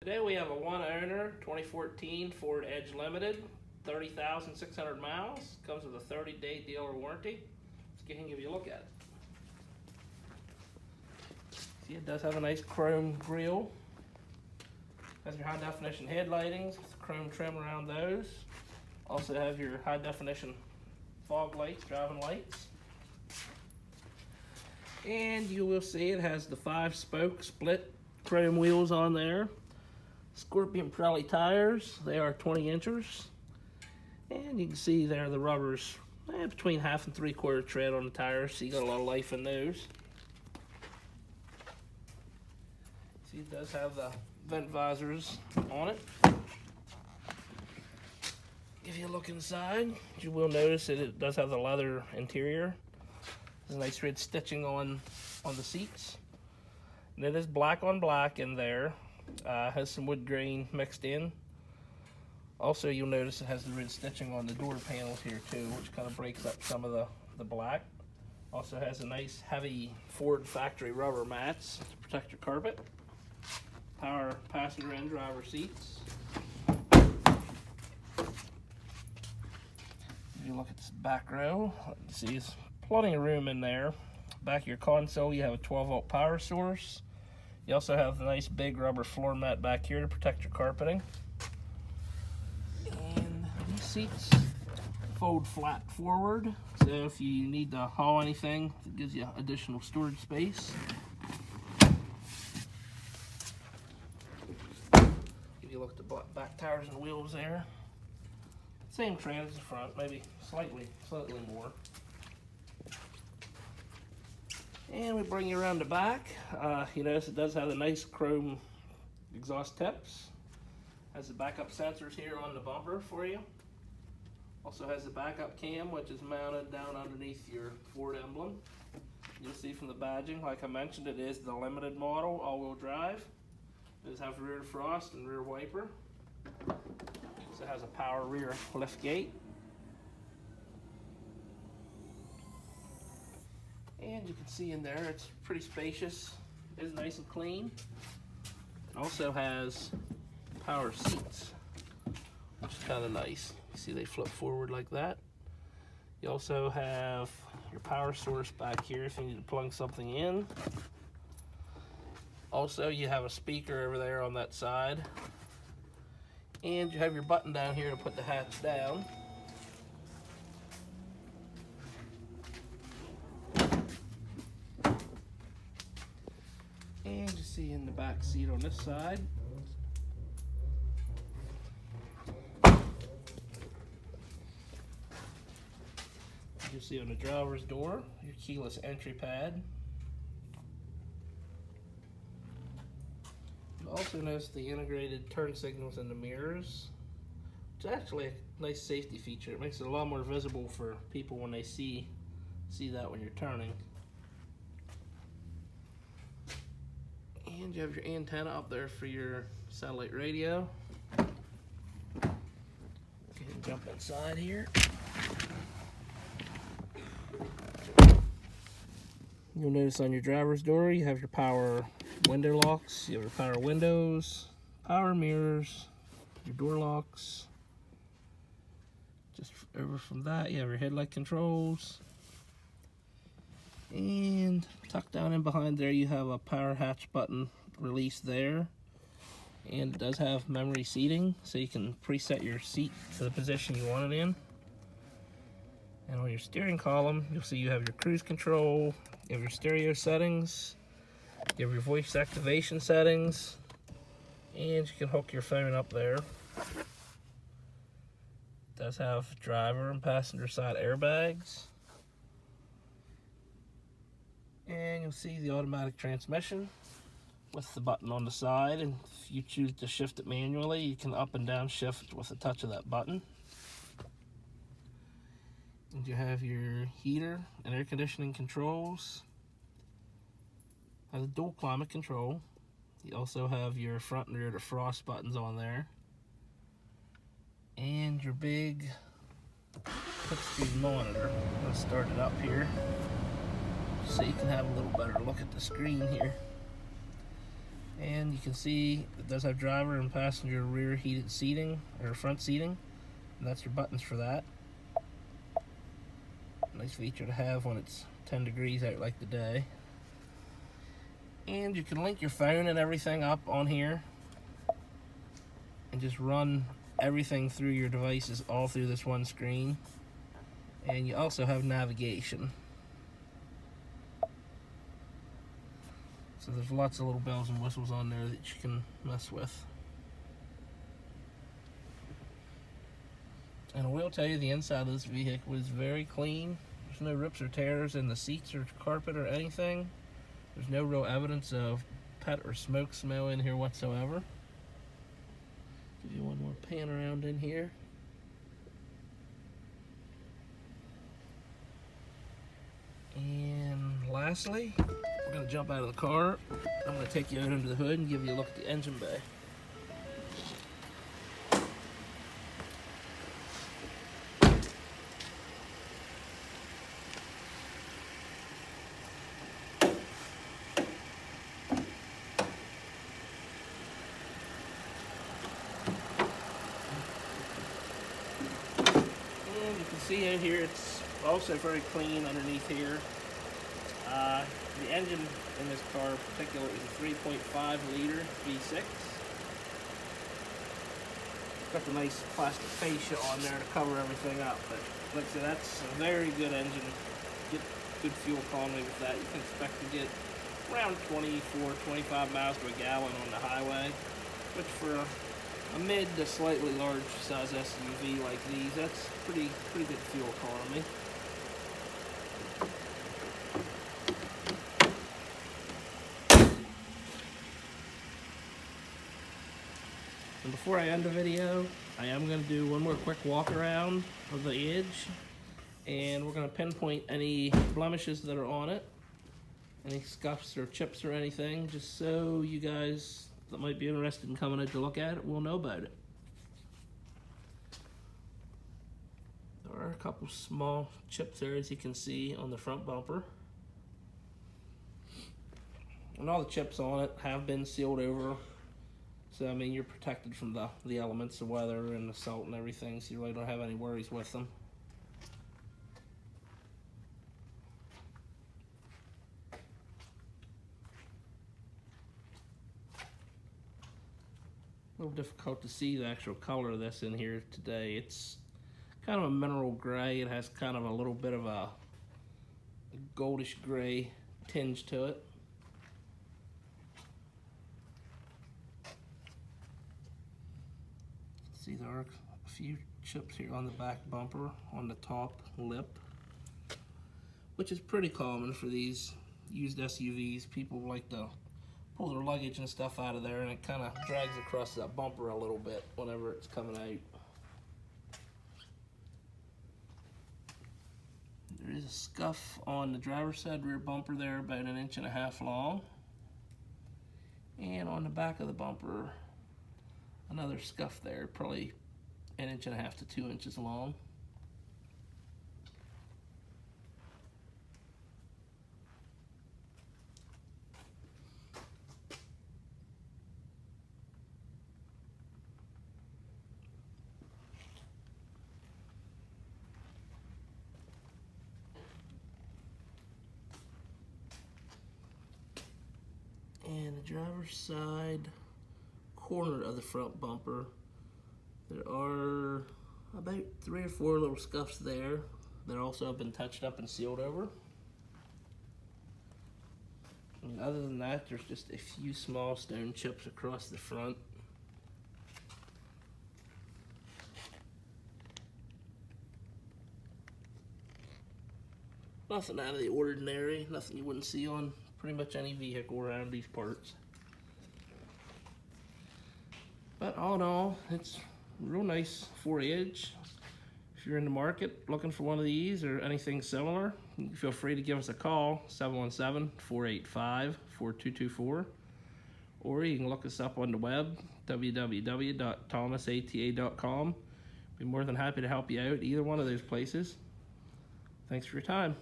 Today we have a one owner 2014 Ford Edge Limited, 30,600 miles. Comes with a 30-day dealer warranty. Let's get ahead and give you a look at it. See, it does have a nice chrome grille. Has your high definition headlightings, chrome trim around those. Also have your high definition fog lights, driving lights. And you will see it has the 5-spoke split chrome wheels on there. Scorpion Pirelli tires, they are 20 inchers. And you can see there the rubbers between 1/2 and 3/4 tread on the tires, so you got a lot of life in those. See, it does have the vent visors on it. Give you a look inside, you will notice that it does have the leather interior. There's a nice red stitching on the seats. And it is black on black in there. Has some wood grain mixed in. Also, you'll notice it has the red stitching on the door panels here too, which kind of breaks up some of the black. Also has a nice heavy Ford factory rubber mats to protect your carpet. Power passenger and driver seats. If you look at this back row, you see there's plenty of room in there. Back of your console, you have a 12-volt power source. You also have the nice big rubber floor mat back here to protect your carpeting. And these seats fold flat forward, so if you need to haul anything, it gives you additional storage space. Give you a look at the back tires and wheels there. Same tread as the front, maybe slightly more. And we bring you around the back. You notice it does have the nice chrome exhaust tips. Has the backup sensors here on the bumper for you. Also has the backup cam, which is mounted down underneath your Ford emblem. You'll see from the badging, like I mentioned, it is the limited model, all-wheel drive. It does have rear defrost and rear wiper. Also has a power rear lift gate. And you can see in there, it's pretty spacious. It is nice and clean. Also has power seats, which is kind of nice. You see they flip forward like that. You also have your power source back here if you need to plug something in. Also, you have a speaker over there on that side. And you have your button down here to put the hatch down. And you see in the back seat on this side, you see on the driver's door, your keyless entry pad. You also notice the integrated turn signals in the mirrors, which is actually a nice safety feature. It makes it a lot more visible for people when they see that when you're turning. And you have your antenna up there for your satellite radio. Go ahead and jump inside here. You'll notice on your driver's door you have your power window locks, you have your power windows, power mirrors, your door locks. Just over from that you have your headlight controls. And tucked down in behind there you have a power hatch button release there, and it does have memory seating, so you can preset your seat to the position you want it in. And on your steering column you'll see you have your cruise control, you have your stereo settings, you have your voice activation settings, and you can hook your phone up there. It does have driver and passenger side airbags. And you'll see the automatic transmission with the button on the side, and if you choose to shift it manually, you can up and down shift with a touch of that button. And you have your heater and air conditioning controls. Has a dual climate control. You also have your front and rear defrost buttons on there. And your big touchscreen monitor. Let's start it up here, so you can have a little better look at the screen here. And you can see it does have driver and passenger rear heated seating, or front seating. And that's your buttons for that. Nice feature to have when it's 10 degrees out like today. And you can link your phone and everything up on here and just run everything through your devices all through this one screen. And you also have navigation. So there's lots of little bells and whistles on there that you can mess with. And I will tell you, the inside of this vehicle is very clean. There's no rips or tears in the seats or carpet or anything. There's no real evidence of pet or smoke smell in here whatsoever. Give you one more pan around in here. And lastly, we're going to jump out of the car. I'm going to take you out under the hood and give you a look at the engine bay. And you can see out here it's also very clean underneath here. The engine in this car in particular is a 3.5 liter V6. Got the nice plastic fascia on there to cover everything up, but like I said, that's a very good engine. Get good fuel economy with that. You can expect to get around 24, 25 miles to a gallon on the highway, which for a mid to slightly large size SUV like these, that's pretty good fuel economy. And before I end the video, I am going to do one more quick walk around of the edge, and we're going to pinpoint any blemishes that are on it, any scuffs or chips or anything, just so you guys that might be interested in coming out to look at it will know about it. There are a couple small chips there, as you can see, on the front bumper. And all the chips on it have been sealed over. So, I mean, you're protected from the elements, the weather and the salt and everything, so you really don't have any worries with them. A little difficult to see the actual color of this in here today. It's kind of a mineral gray. It has kind of a little bit of a goldish gray tinge to it. See, there are a few chips here on the back bumper, on the top lip, which is pretty common for these used SUVs. People like to pull their luggage and stuff out of there, and it kind of drags across that bumper a little bit whenever it's coming out. There is a scuff on the driver's side rear bumper there, about 1.5 inches long. And on the back of the bumper, another scuff there, probably 1.5 inches to 2 inches long. And the driver's side corner of the front bumper, there are about 3 or 4 little scuffs there that also have been touched up and sealed over. And other than that, there's just a few small stone chips across the front. Nothing out of the ordinary, nothing you wouldn't see on pretty much any vehicle around these parts. But all in all, it's a real nice 4-edge. If you're in the market looking for one of these or anything similar, feel free to give us a call, 717-485-4224. Or you can look us up on the web, www.thomasata.com. Be more than happy to help you out either one of those places. Thanks for your time.